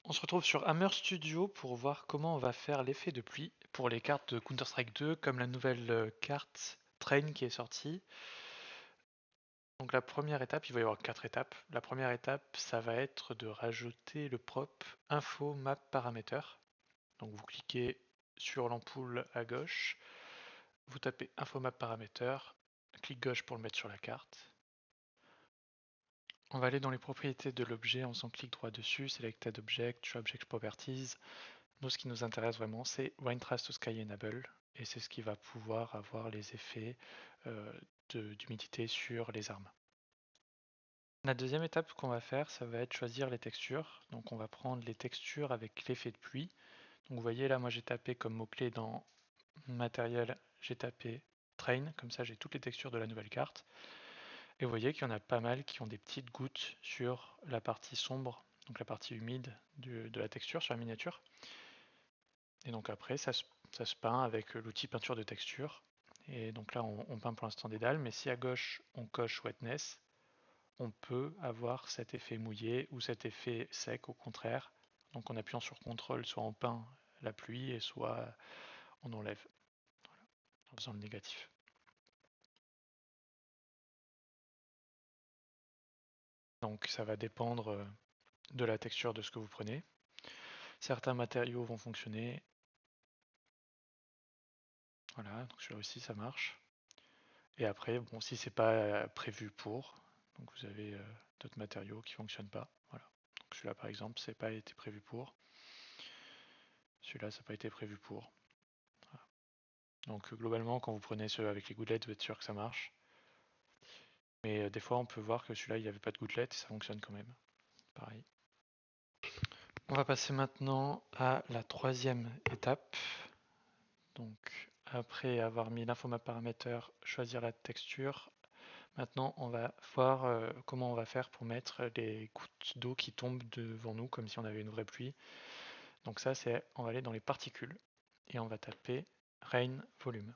On se retrouve sur Hammer Studio pour voir comment on va faire l'effet de pluie pour les cartes de Counter-Strike 2, comme la nouvelle carte Train qui est sortie. Donc la première étape, il va y avoir 4 étapes. La première étape, ça va être de rajouter le prop Info Map Parameter. Donc vous cliquez sur l'ampoule à gauche, vous tapez Info Map Parameter, clic gauche pour le mettre sur la carte. On va aller dans les propriétés de l'objet en faisant clic droit dessus, Selected Object, Show Object Properties. Nous, ce qui nous intéresse vraiment, c'est Wind Trace to Sky Enable, et c'est ce qui va pouvoir avoir les effets d'humidité sur les armes. La deuxième étape qu'on va faire, ça va être choisir les textures. Donc on va prendre les textures avec l'effet de pluie. Donc vous voyez là, moi j'ai tapé comme mot-clé dans matériel, j'ai tapé Train, comme ça j'ai toutes les textures de la nouvelle carte. Et vous voyez qu'il y en a pas mal qui ont des petites gouttes sur la partie sombre, donc la partie humide de la texture sur la miniature. Et donc après, ça se peint avec l'outil peinture de texture. Et donc là, on peint pour l'instant des dalles, mais si à gauche, on coche Wetness, on peut avoir cet effet mouillé ou cet effet sec au contraire. Donc en appuyant sur CTRL, soit on peint la pluie et soit on enlève, voilà, en faisant le négatif. Donc ça va dépendre de la texture de ce que vous prenez. Certains matériaux vont fonctionner. Voilà, donc celui-là aussi ça marche. Et après, bon, si c'est pas prévu pour, donc vous avez d'autres matériaux qui fonctionnent pas. Voilà. Donc celui-là par exemple, c'est pas été prévu pour. Celui-là, ça n'a pas été prévu pour. Voilà. Donc globalement, quand vous prenez ceux avec les gouttelettes, vous êtes sûr que ça marche. Mais des fois, on peut voir que celui-là, il n'y avait pas de gouttelettes et ça fonctionne quand même. Pareil. On va passer maintenant à la troisième étape. Donc après avoir mis l'infomap paramètre, choisir la texture. Maintenant, on va voir comment on va faire pour mettre les gouttes d'eau qui tombent devant nous, comme si on avait une vraie pluie. Donc ça, c'est, on va aller dans les particules et on va taper Rain Volume.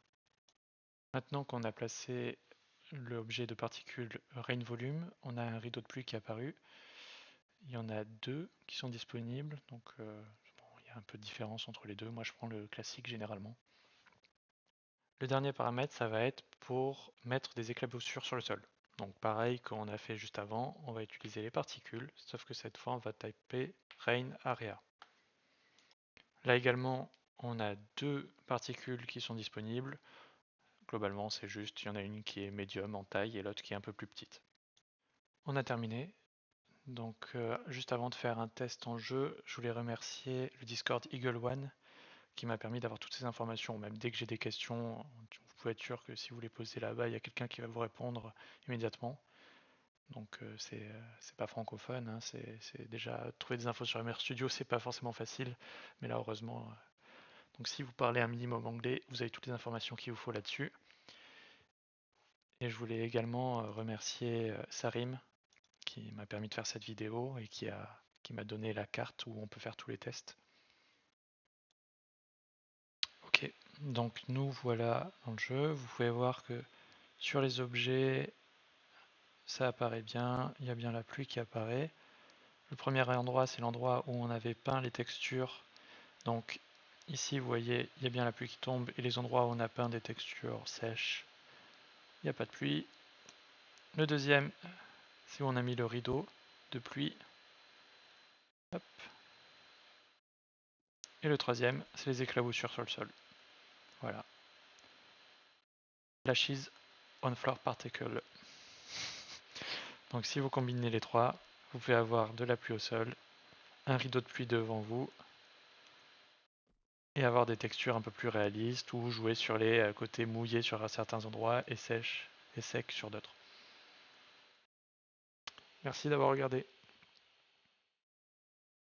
Maintenant qu'on a placé l'objet de particules Rain Volume, on a un rideau de pluie qui est apparu. Il y en a deux qui sont disponibles, donc bon, il y a un peu de différence entre les deux. Moi, je prends le classique généralement. Le dernier paramètre, ça va être pour mettre des éclaboussures sur le sol. Donc pareil qu'on a fait juste avant, on va utiliser les particules, sauf que cette fois on va taper Rain Area. Là également, on a deux particules qui sont disponibles. Globalement, c'est juste, il y en a une qui est médium en taille et l'autre qui est un peu plus petite. On a terminé. Donc juste avant de faire un test en jeu, je voulais remercier le Discord Eagle One qui m'a permis d'avoir toutes ces informations. Même dès que j'ai des questions, vous pouvez être sûr que si vous les posez là-bas, il y a quelqu'un qui va vous répondre immédiatement. Donc c'est pas francophone, hein, c'est déjà trouver des infos sur MR Studio, c'est pas forcément facile, mais là heureusement. Donc si vous parlez un minimum anglais, vous avez toutes les informations qu'il vous faut là-dessus. Et je voulais également remercier Sarim qui m'a permis de faire cette vidéo et qui m'a donné la carte où on peut faire tous les tests. Ok, donc nous voilà dans le jeu. Vous pouvez voir que sur les objets, ça apparaît bien, il y a bien la pluie qui apparaît. Le premier endroit, c'est l'endroit où on avait peint les textures. Donc ici, vous voyez, il y a bien la pluie qui tombe et les endroits où on a peint des textures sèches, il n'y a pas de pluie. Le deuxième, c'est où on a mis le rideau de pluie. Hop. Et le troisième, c'est les éclaboussures sur le sol. Voilà. Lashes on floor particle. Donc si vous combinez les trois, vous pouvez avoir de la pluie au sol, un rideau de pluie devant vous, et avoir des textures un peu plus réalistes ou jouer sur les côtés mouillés sur certains endroits et sèches et secs sur d'autres. Merci d'avoir regardé.